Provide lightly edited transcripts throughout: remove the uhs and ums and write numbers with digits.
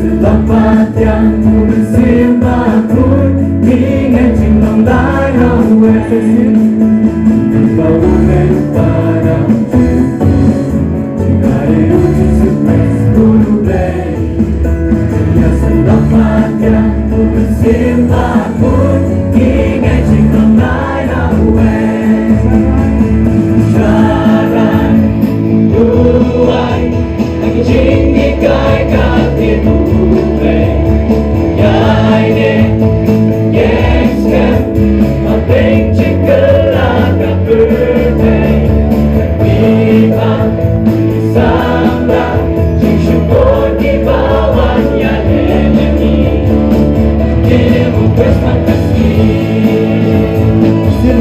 Selamat yang ku bersimpah pun ingin cinta lain away. Bau pada jika itu disupres kudu play. Selamat yang ku bersimpah pun ingin cinta lain away. Jalan luai lagi tinggi kai katimu.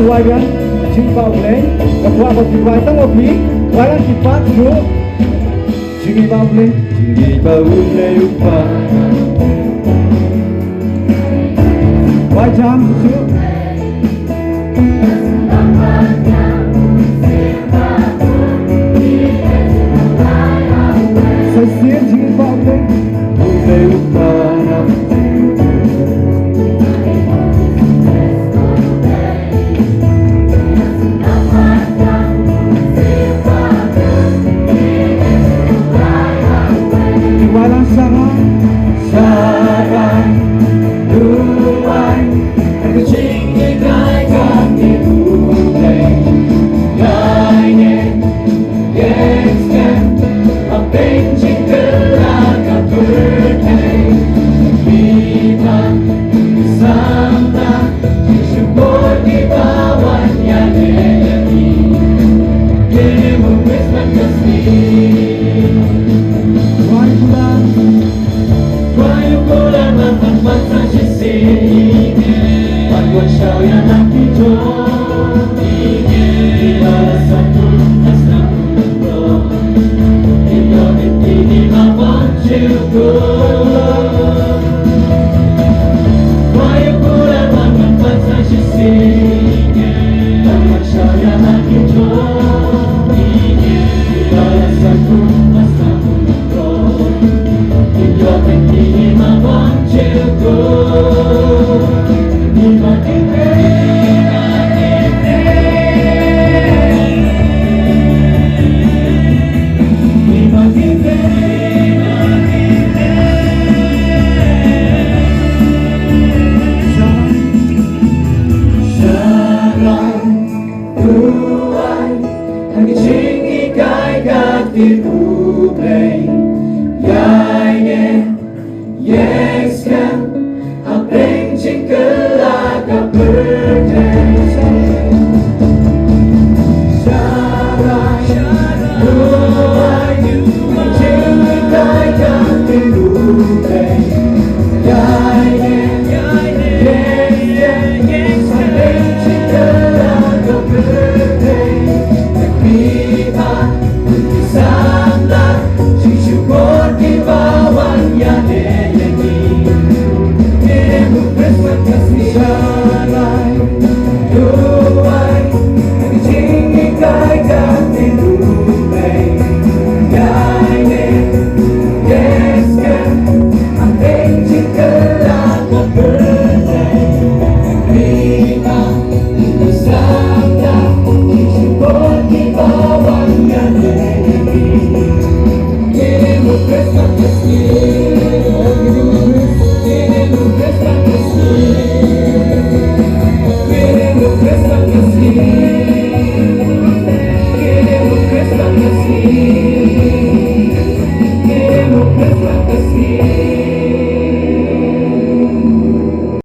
Wayan jumpa boleh ketua berjumpa tengok bi wayan sifat dulu jingi bau boleh lupa wajam su sesir jingi bau boleh lupa Christmas,